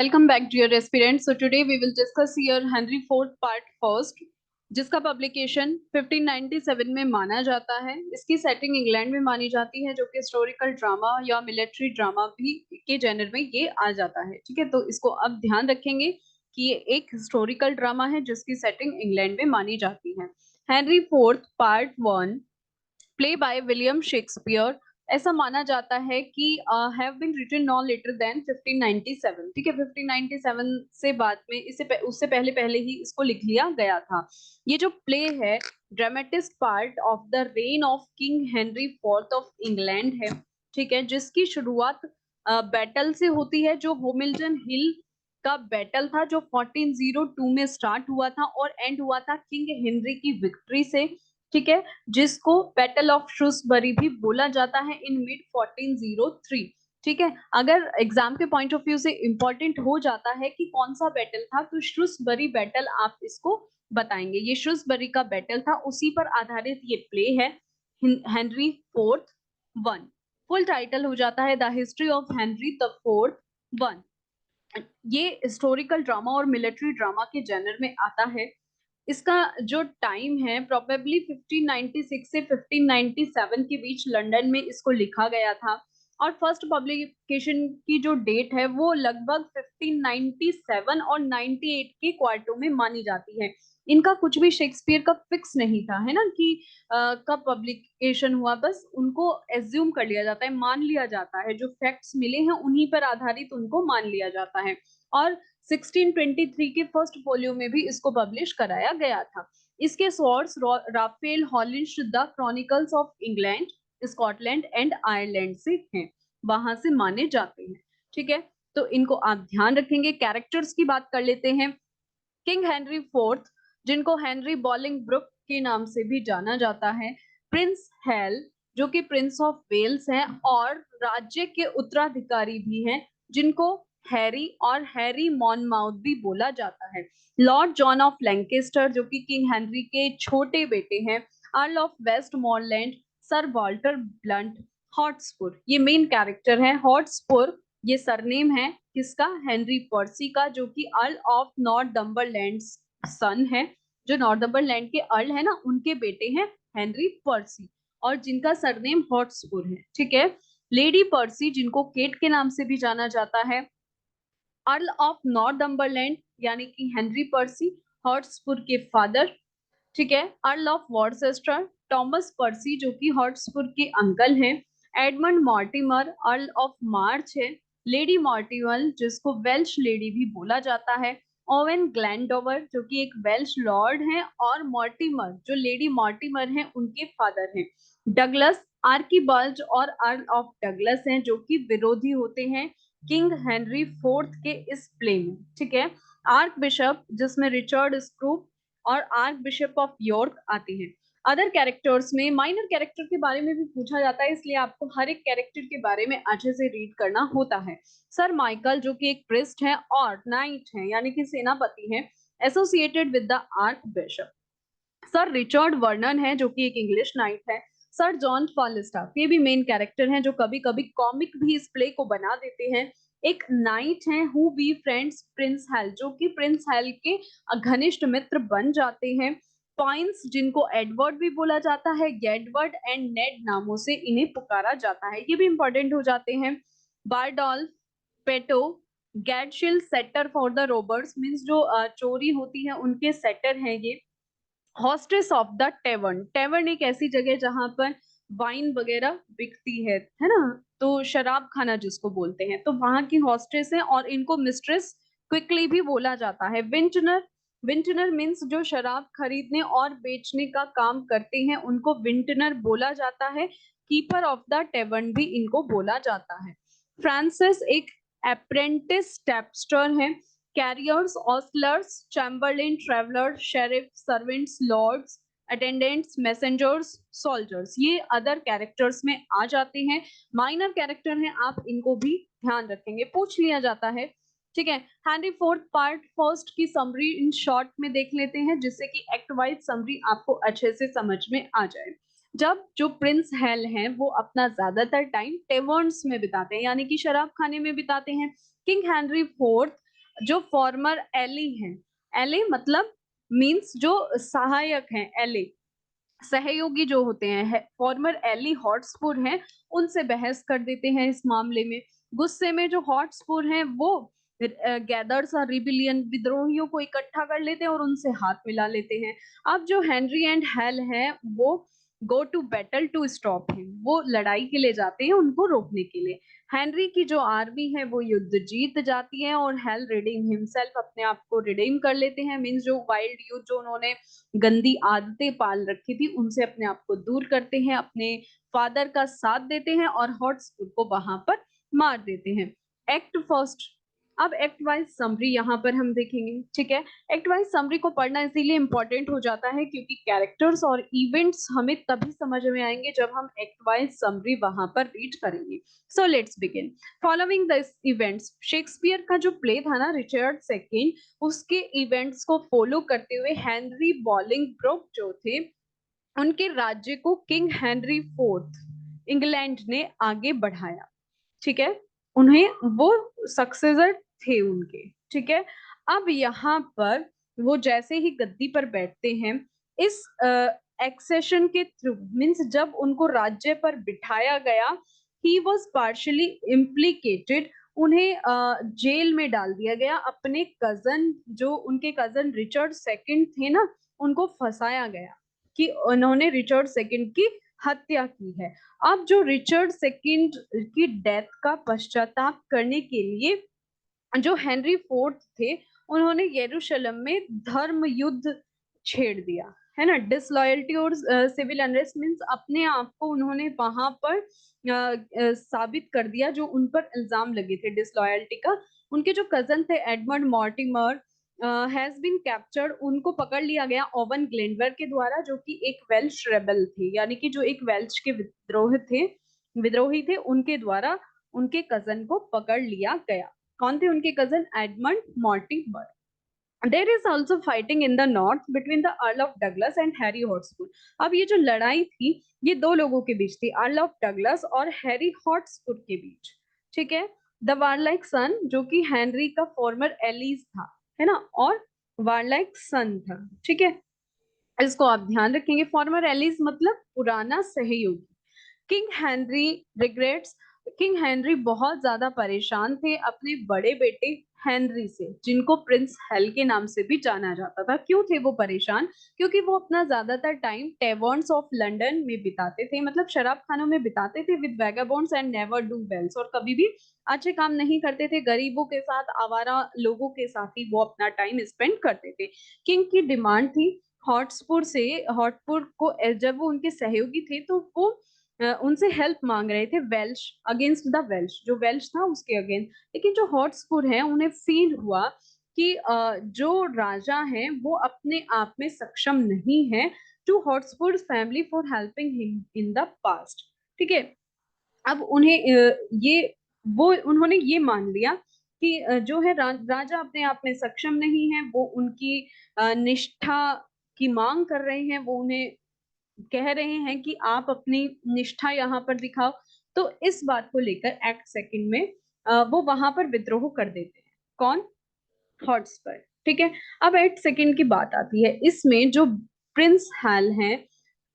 Welcome back, dear aspirants. So today we will discuss here Henry IV part first, जिसका publication 1597 में माना जाता है। इसकी सेटिंग इंग्लैंड में मानी जाती है, जो कि हिस्टोरिकल ड्रामा या मिलिट्री ड्रामा भी के जेनर में ये आ जाता है। ठीक है, तो इसको अब ध्यान रखेंगे कि ये एक हिस्टोरिकल ड्रामा है जिसकी सेटिंग इंग्लैंड में मानी जाती है। Henry fourth part one, play by William Shakespeare. ऐसा माना जाता है कि have been written no later than 1597। ठीक है, 1597 से बाद में उससे पहले पहले ही इसको लिख लिया गया था। ये जो प्ले है dramatist part of the rain of king Henry fourth of England है। ठीक है, जिसकी शुरुआत बैटल से होती है, जो होमिल्टन हिल का बैटल था, जो 1402 में स्टार्ट हुआ था और एंड हुआ था किंग हेनरी की विक्ट्री से। ठीक है, जिसको बैटल ऑफ श्रूसबरी भी बोला जाता है इन मिड 1403। ठीक है, अगर एग्जाम के पॉइंट ऑफ व्यू से इंपॉर्टेंट हो जाता है कि कौन सा बैटल था, तो श्रूसबरी बैटल आप इसको बताएंगे। ये श्रूसबरी का बैटल था, उसी पर आधारित ये प्ले है Henry fourth one. Full title हो जाता है the history of Henry the fourth one. ये हिस्टोरिकल ड्रामा और मिलिट्री ड्रामा के जेनर में आता है। इसका जो टाइम है प्रोबेबली 1596 से 1597 के बीच लंदन में इसको लिखा गया था, और फर्स्ट पब्लिकेशन की जो डेट है वो लगभग 1597 और 98 के क्वार्टों में मानी जाती है। इनका कुछ भी शेक्सपियर का फिक्स नहीं था, है ना, कि कब पब्लिकेशन हुआ, बस उनको एज्यूम कर लिया जाता है, मान लिया जाता है, जो फैक्ट्स मिले हैं उन्हीं पर आधारित उनको मान लिया जाता है। और 1623 के फर्स्ट फोलियो में भी इसको पब्लिश कराया गया था। इसके source Raphael Holinshed the chronicles of England, Scotland and Ireland से हैं, वहां से माने जाते हैं। ठीक है, तो इनको आप ध्यान रखेंगे। कैरेक्टर्स की बात कर लेते हैं। किंग हेनरी फोर्थ, जिनको हेनरी बॉलिंगब्रुक के नाम से भी जाना जाता है। प्रिंस हेल, जो कि प्रिंस ऑफ वेल्स हैं और राज्य के उत्तराधिकारी भी हैं, जिनको हैरी और हैरी मॉनमाउथ भी बोला जाता है। लॉर्ड जॉन ऑफ लैंकेस्टर, जो कि किंग हेनरी के छोटे बेटे हैं। Earl of Westmoreland, sir Walter Blunt. Hotspur, ये मेन कैरेक्टर है। हॉटस्पुर ये सरनेम है किसका? हेनरी पर्सी का, जो कि अर्ल ऑफ नॉर्थम्बरलैंड सन है। जो नॉर्थम्बरलैंड के अर्ल है ना, उनके बेटे हैं हेनरी पर्सी, और जिनका सरनेम हॉटस्पुर है। ठीक है, लेडी पर्सी, जिनको केट के नाम से भी जाना जाता है। अर्ल ऑफ नॉर्थम्बरलैंड यानी कि हेनरी पर्सी, हॉटस्पुर के फादर। ठीक है, अर्ल ऑफ वॉर्सेस्टर, थॉमस पर्सी, जो कि हॉटस्पुर के अंकल हैं। Edmund Mortimer, earl of March है। लेडी मॉर्टिमर, जिसको वेल्श लेडी भी बोला जाता है। ओवेन ग्लैंडोवर, जो कि एक वेल्श लॉर्ड हैं, और मॉर्टिमर, जो लेडी मॉर्टिमर हैं, उनके फादर हैं। डगलस, आर्कीबल्ज और अर्ल ऑफ डगलस हैं, जो कि विरोधी होते हैं किंग हेनरी फोर्थ के इस प्ले में। ठीक है, आर्क बिशप, जिसमें रिचर्ड स्क्रूप और आर्क बिशप ऑफ यॉर्क आते हैं। अदर कैरेक्टर्स में माइनर कैरेक्टर के बारे में भी पूछा जाता है, इसलिए आपको हर एक कैरेक्टर के बारे में अच्छे से रीड करना होता है। सर माइकल, जो कि एक प्रिस्ट है और नाइट है यानी कि सेनापति है, associated with the arc bishop. Sir Richard Vernon है, जो कि एक इंग्लिश नाइट है। सर जॉन फॉलिस्टाफ, ये भी मेन कैरेक्टर हैं, जो कभी कभी कॉमिक भी इस प्ले को बना देते हैं। एक नाइट है who be friends Prince hello, जो कि प्रिंस हेल के घनिष्ठ मित्र बन जाते हैं। पॉइंट्स, जिनको एडवर्ड भी बोला जाता है, गेडवर्ड एंड नेड नामों से इन्हें पुकारा जाता है, ये भी इंपॉर्टेंट हो जाते हैं। Bardolph, Peto, Gadshill, setter for the robbers, means जो चोरी होती है उनके सेटर हैं ये। Hostess of the tavern, tavern एक ऐसी जगह जहां पर वाइन वगैरह बिकती है ना, तो शराब खाना जिसको बोलते हैं, तो वहां की हॉस्टेस है, और इनको मिस्ट्रेस क्विकली भी बोला जाता है। विंटनर, विंटनर मीन्स जो शराब खरीदने और बेचने का काम करते हैं, उनको विंटनर बोला जाता है। कीपर ऑफ द टेवर्न भी इनको बोला जाता है। फ्रांसिस एक अप्रेंटिस टैप्स्टर है। Carriers, ostlers, chamberlain, traveller, sheriff, servants, lords, attendants, messengers, soldiers, ये अदर कैरेक्टर्स में आ जाते हैं। माइनर कैरेक्टर हैं, आप इनको भी ध्यान रखेंगे, पूछ लिया जाता है। ठीक है, हेनरी फोर्थ पार्ट फर्स्ट की समरी इन शॉर्ट में देख लेते हैं, जिससे कि एक्ट वाइज समरी आपको अच्छे से समझ में आ जाए। जब जो प्रिंस हेल हैं वो अपना ज्यादातर टाइम टेवर्न्स में बिताते हैं, यानी कि शराब खाने में बिताते हैं। किंग हेनरी फोर्थ जो फॉर्मर एली हैं, एले मतलब मींस जो सहायक हैं, एले सहयोगी जो होते हैं, फॉर्मर एली हॉटस्पुर हैं, उनसे बहस कर देते हैं इस मामले में। गुस्से में जो हॉटस्पुर हैं वो गैदर्स और रिबिलियन विद्रोहियों को इकट्ठा कर लेते हैं और उनसे हाथ मिला लेते हैं। अब जो हेनरी एंड हेल हैं वो go to battle to stop him, वो लड़ाई के लिए जाते हैं उनको रोकने के लिए। हेनरी की जो आर्मी है वो युद्ध जीत जाती है और हेल रिडीम हिमसेल्फ, अपने आप को रिडीम कर लेते हैं, मीन्स जो वाइल्ड यूथ जो उन्होंने गंदी आदतें पाल रखी थी उनसे अपने आप को दूर करते हैं, अपने फादर का साथ देते हैं और हॉटस्पुर को वहां पर मार देते हैं। Act first. अब एक्ट वाइज समरी यहाँ पर हम देखेंगे, ठीक है। एक्ट वाइज समरी को पढ़ना इसीलिए इंपॉर्टेंट हो जाता है क्योंकि कैरेक्टर्स और इवेंट्स हमें तभी समझ में आएंगे जब हम एक्ट वाइज समरी वहां पर रीड करेंगे। So let's begin. Following the events, Shakespeare का जो प्ले था ना रिचर्ड सेकेंड, उसके इवेंट्स को फॉलो करते हुए हेनरी बॉलिंगब्रोक जो थे उनके राज्य को किंग हेनरी फोर्थ इंग्लैंड ने आगे बढ़ाया, ठीक है। उन्हें वो सक्सेसर थे उनके, ठीक है। अब यहाँ पर वो जैसे ही गद्दी पर बैठते हैं, इस एक्सेशन के थ्रू मीन्स जब उनको राज्य पर बिठाया गया, ही वॉज पार्शली इम्प्लीकेटेड, उन्हें जेल में डाल दिया गया। अपने कजन जो उनके कजन रिचर्ड सेकंड थे ना, उनको फंसाया गया कि उन्होंने रिचर्ड सेकंड की हत्या की है। अब जो रिचर्ड सेकंड की डेथ का पश्चाताप करने के लिए जो हेनरी फोर्थ थे, उन्होंने यरूशलेम में धर्म युद्ध छेड़ दिया, है ना। डिसलॉयल्टी और सिविल अनरेस्ट मीन्स अपने आप को उन्होंने वहां पर साबित कर दिया जो उन पर इल्जाम लगे थे डिसलॉयल्टी का। उनके जो कजन थे Edmund Mortimer has been captured, उनको पकड़ लिया गया ओवन ग्लेनवर के द्वारा, जो कि एक वेल्श रेबल थे, यानी कि जो एक वेल्श के विद्रोही थे उनके द्वारा उनके कजन को पकड़ लिया गया। कौन थे उनके cousin? Edmund Mortimer. There is also fighting in the north between the earl of Douglas and Harry Hotspur. अब ये जो लड़ाई थी ये दो लोगों के बीच थी, अर्ल ऑफ डगलस और हैरी हॉटस्पुर के बीच, ठीक है। द वारलाइक सन जो कि हेनरी का फॉर्मर एलिस था, है ना, और वारलाइक सन था, ठीक है। इसको आप ध्यान रखेंगे, फॉर्मर एलिस मतलब पुराना सहयोगी। King Henry regrets, king Henry बहुत ज्यादा परेशान थे अपने बड़े बेटे हेनरी से, जिनको प्रिंस हेल के नाम से भी जाना जाता था। क्यों थे वो परेशान? क्योंकि वो अपना ज्यादातर टाइम टेवर्न्स ऑफ लंदन में बिताते थे, मतलब शराब खानों में बिताते थे, with vagabonds and never do wells, और कभी भी अच्छे काम नहीं करते थे, गरीबों के साथ, आवारा लोगों के साथ ही वो अपना टाइम स्पेंड करते थे। किंग की डिमांड थी हॉटस्पुर से, हॉटस्पुर को जब वो उनके सहयोगी थे तो वो उनसे हेल्प मांग रहे थे वेल्श अगेंस्ट द वेल्श, जो वेल्श था उसके अगेंस्ट। लेकिन जो हॉटस्पुर है उन्हें फील हुआ कि जो राजा है वो अपने आप में सक्षम नहीं है to Hotspur family for helping him in the past, ठीक है। अब उन्हें ये वो उन्होंने ये मान लिया कि जो है राजा अपने आप में सक्षम नहीं है, वो उनकी निष्ठा की मांग कर रहे हैं, वो उन्हें कह रहे हैं कि आप अपनी निष्ठा यहाँ पर दिखाओ। तो इस बात को लेकर एक्ट सेकंड में वो वहां पर विद्रोह कर देते हैं। कौन? हॉटस्पर, ठीक है। अब एक्ट सेकंड की बात आती है, इसमें जो प्रिंस हैल हैं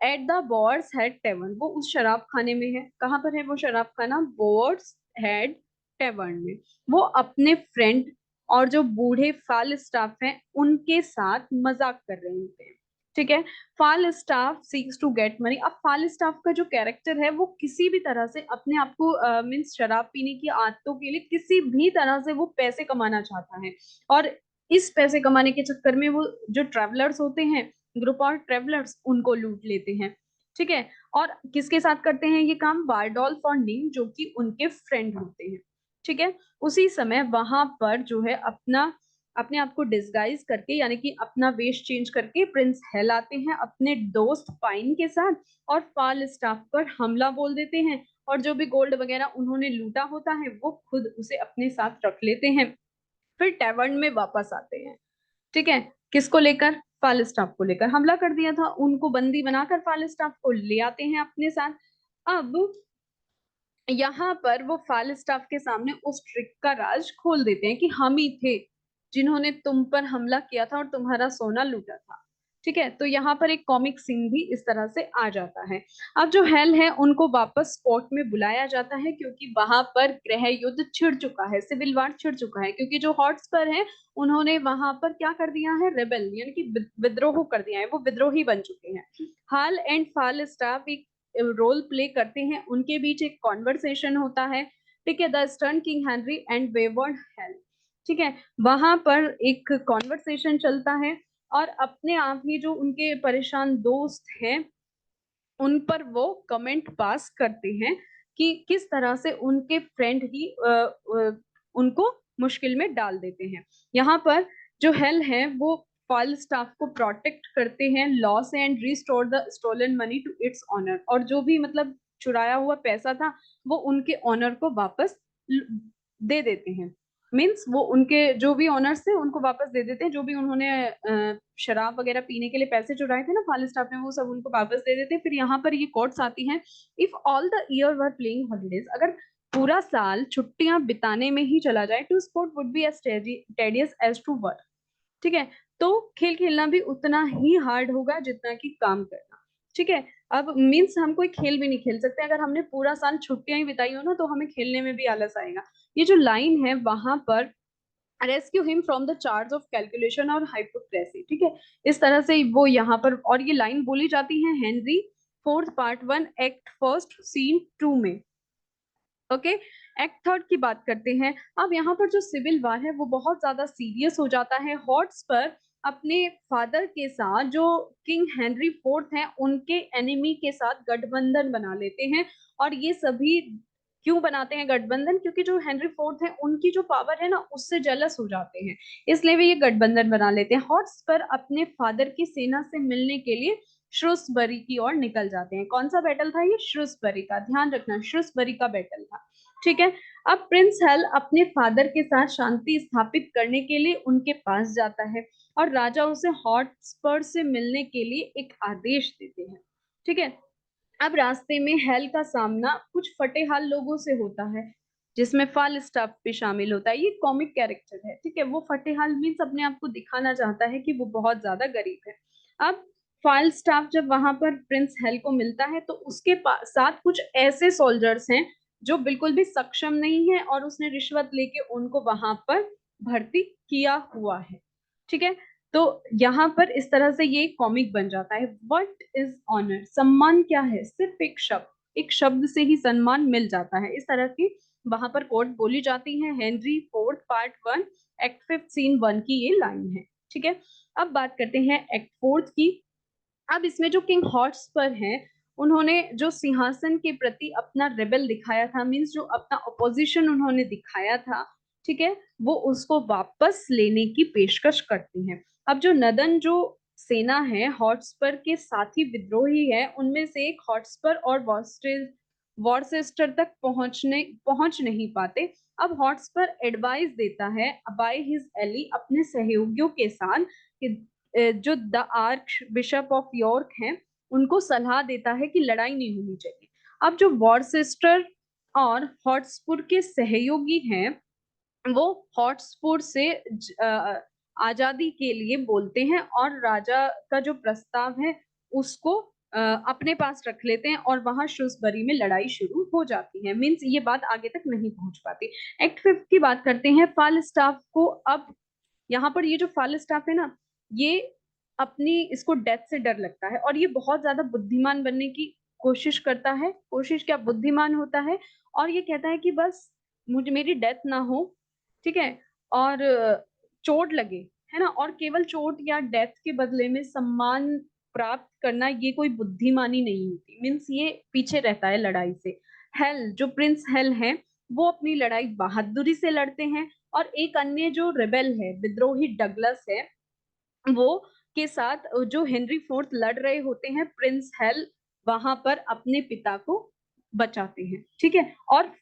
एट द बोअर्स हेड टेवर्न, वो उस शराब खाने में है। कहाँ पर है वो शराब खाना? बोअर्स हेड टेवर्न में। वो अपने फ्रेंड और जो बूढ़े फाल स्टाफ हैं उनके साथ मजाक कर रहे होते हैं, ठीक है। Falstaff seeks to get money. अब फाल स्टाफ का जो कैरेक्टर है वो किसी भी तरह से अपने आप को मीन्स शराब पीने की आदतों के लिए किसी भी तरह से वो पैसे कमाना चाहता है, और इस पैसे कमाने के चक्कर में वो जो ट्रेवलर्स होते हैं, ग्रुप ऑफ ट्रेवलर्स, उनको लूट लेते हैं, ठीक है। और किसके साथ करते हैं ये काम? वारडोल्फ और नीम, जो कि उनके फ्रेंड होते हैं, ठीक है। उसी समय वहां पर जो है अपने आप को डिस्गाइज करके, यानी कि अपना वेश चेंज करके प्रिंस हेल आते हैं अपने दोस्त पाइन के साथ, और फाल स्टाफ पर हमला बोल देते हैं, और जो भी गोल्ड वगैरह उन्होंने लूटा होता है वो खुद उसे अपने साथ रख लेते हैं। फिर टैवर्न में वापस आते हैं, ठीक है। किसको लेकर? फाल स्टाफ को लेकर। हमला कर दिया था, उनको बंदी बनाकर फाल स्टाफ को ले आते हैं अपने साथ। अब यहाँ पर वो फाल स्टाफ के सामने उस ट्रिक का राज खोल देते हैं कि हम ही थे जिन्होंने तुम पर हमला किया था और तुम्हारा सोना लूटा था। ठीक है, तो यहाँ पर एक कॉमिक सीन भी इस तरह से आ जाता है। अब जो हेल है उनको वापस कोर्ट में बुलाया जाता है, क्योंकि वहां पर गृह युद्ध छिड़ चुका है, सिविल वार छिड़ चुका है, क्योंकि जो हॉट्स पर है उन्होंने वहां पर क्या कर दिया है, रेबेल यानी कि विद्रोह कर दिया है, वो विद्रोही बन चुके हैं। हाल एंड फाल स्टाफ एक रोल प्ले करते हैं, उनके बीच एक कॉन्वर्सेशन होता है। ठीक है, the stern king Henry and wayward hello. ठीक है, वहां पर एक कॉन्वर्सेशन चलता है, और अपने आप ही जो उनके परेशान दोस्त हैं उन पर वो कमेंट पास करते हैं कि किस तरह से उनके फ्रेंड ही उनको मुश्किल में डाल देते हैं। यहाँ पर जो हेल है वो फॉल स्टाफ को प्रोटेक्ट करते हैं लॉ से, and restore the stolen money to its owner, और जो भी मतलब चुराया हुआ पैसा था वो उनके ऑनर को वापस दे देते हैं। मीन्स वो उनके जो भी ऑनर्स थे उनको वापस दे देते हैं, जो भी उन्होंने शराब वगैरह पीने के लिए पैसे चुराए थे ना फॉल स्टाफ ने, वो सब उनको वापस दे देते हैं। फिर यहाँ पर ये कोट्स आती हैं, if all the year were playing holidays, अगर पूरा साल छुट्टियां बिताने में ही चला जाए, to sport would be as tedious as to work. ठीक है, तो खेल खेलना भी उतना ही हार्ड होगा जितना कि काम करना। ठीक है, अब मीन्स हम कोई खेल भी नहीं खेल सकते, अगर हमने पूरा साल छुट्टियां ही बिताई हो ना तो हमें खेलने में भी आलस आएगा। ये जो लाइन है वहां पर, rescue him from the charge of calculation और हाइपोक्रेसी। ठीक है, इस तरह से वो यहाँ पर, और ये लाइन बोली जाती है Henry fourth part 1 act first scene 2 में। ओके, एक्ट थर्ड की बात करते हैं। अब यहाँ पर जो सिविल वार है वो बहुत ज्यादा सीरियस हो जाता है। हॉट्स पर अपने फादर के साथ जो किंग हेनरी फोर्थ हैं उनके एनिमी के साथ गठबंधन बना लेते हैं, और ये सभी क्यों बनाते हैं गठबंधन, क्योंकि जो हेनरी फोर्थ है उनकी जो पावर है ना उससे जेलस हो जाते हैं, इसलिए वे ये गठबंधन बना लेते हैं। हॉट्स पर अपने फादर की सेना से मिलने के लिए श्रूसबरी की ओर निकल जाते हैं। कौन सा बैटल था ये, श्रूसबरी का, ध्यान रखना श्रूसबरी का बैटल था। ठीक है, अब प्रिंस हेल अपने फादर के साथ शांति स्थापित करने के लिए उनके पास जाता है, और राजा उसे हॉटस्पर से मिलने के लिए एक आदेश देते हैं। ठीक है, अब रास्ते में हेल का सामना कुछ फटेहाल लोगों से होता है, जिसमें फाल स्टाफ भी शामिल होता है। ये कॉमिक कैरेक्टर है। ठीक है, वो फटेहाल मीन्स अपने आप को दिखाना चाहता है कि वो बहुत ज्यादा गरीब है। अब फाल स्टाफ जब वहां पर प्रिंस हेल को मिलता है तो उसके साथ कुछ ऐसे सोल्जर्स हैं जो बिल्कुल भी सक्षम नहीं है, और उसने रिश्वत लेके उनको वहां पर भर्ती किया हुआ है। ठीक है, तो यहाँ पर इस तरह से ये कॉमिक बन जाता है। व्हाट इज ऑनर, सम्मान क्या है, सिर्फ एक शब्द, एक शब्द से ही सम्मान मिल जाता है। इस तरह की वहां पर कोट बोली जाती है। Henry fourth part 1 act 5 scene 1 की ये लाइन है। ठीक है, अब बात करते हैं एक्ट 4 की। अब इसमें जो किंग हॉट्स्पर हैं उन्होंने जो सिंहासन के प्रति अपना रेबल दिखाया था, मीन्स जो अपना अपोजिशन उन्होंने दिखाया था, ठीक है, वो उसको वापस लेने की पेशकश करते हैं। अब जो नदन जो सेना है हॉटस्पर के साथी विद्रोही है, उनमें से एक हॉटस्पर और वॉरचेस्टर तक पहुंच नहीं पाते। अब हॉटस्पर एडवाइस देता है बाय हिज एली अपने सहयोगियों के साथ कि जो the arch bishop of York हैं उनको सलाह देता है कि लड़ाई नहीं होनी चाहिए। अब जो वॉरचेस्टर और हॉटस्पुर के सहयोगी हैं वो हॉटस्पुर से आजादी के लिए बोलते हैं, और राजा का जो प्रस्ताव है उसको अपने पास रख लेते हैं, और वहां श्रूसबरी में लड़ाई शुरू हो जाती है। मीन्स ये बात आगे तक नहीं पहुंच पाती। एक्ट 5 की बात करते हैं। फाल स्टाफ को अब यहाँ पर ये जो फाल स्टाफ है ना, ये अपनी इसको डेथ से डर लगता है, और ये बहुत ज्यादा बुद्धिमान बनने की कोशिश करता है। कोशिश क्या, बुद्धिमान होता है, और ये कहता है कि बस मुझे मेरी डेथ ना हो। ठीक है, और चोट लगे, है ना, और केवल चोट या डेथ के बदले में सम्मान प्राप्त करना ये कोई बुद्धिमानी नहीं होती। मीन्स ये पीछे रहता है लड़ाई से। हेल जो प्रिंस हेल है वो अपनी लड़ाई बहादुरी से लड़ते हैं, और एक अन्य जो रेबेल है विद्रोही डगलस है वो के साथ जो हेनरी फोर्थ लड़ रहे होते हैं, प्रिंस हेल वहां पर अपने पिता को बचाते हैं। ठीक है, और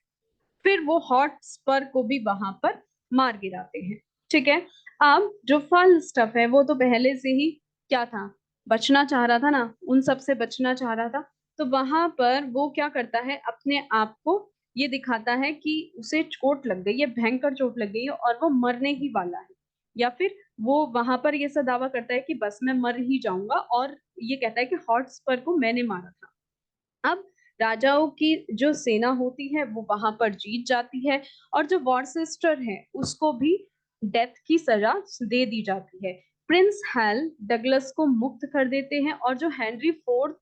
फिर वो हॉट स्पर को भी वहां पर मार गिराते हैं। ठीक है, अब जो फल स्टफ है वो तो पहले से ही क्या था, बचना चाह रहा था ना, उन सब से बचना चाह रहा था। तो वहां पर वो क्या करता है, अपने आप को ये दिखाता है कि उसे चोट लग गई है, भयंकर चोट लग गई है और वो मरने ही वाला है। या फिर वो वहां पर ये सा दावा करता है कि बस मैं मर ही जाऊंगा, और ये कहता है कि हॉटस्पर को मैंने मारा था। अब राजाओं की जो सेना होती है वो वहां पर जीत जाती है, और जो वॉरचेस्टर है उसको भी डेथ की सजा दे दी जाती है। प्रिंस हेल डगलस को मुक्त कर देते हैं, और जो हेनरी फोर्थ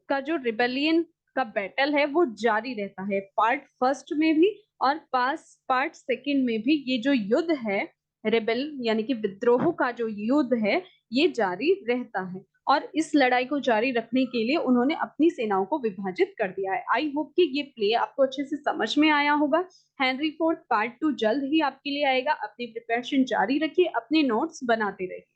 का जो रिबेलियन का बैटल है वो जारी रहता है, पार्ट फर्स्ट में भी और पार्ट सेकंड में भी। ये जो युद्ध है रेबेल यानी कि विद्रोह का जो युद्ध है, ये जारी रहता है, और इस लड़ाई को जारी रखने के लिए उन्होंने अपनी सेनाओं को विभाजित कर दिया है। आई होप कि ये प्ले आपको अच्छे से समझ में आया होगा। हेनरी फोर्थ पार्ट 2 जल्द ही आपके लिए आएगा। अपनी प्रिपरेशन जारी रखिए, अपने नोट्स बनाते रहिए।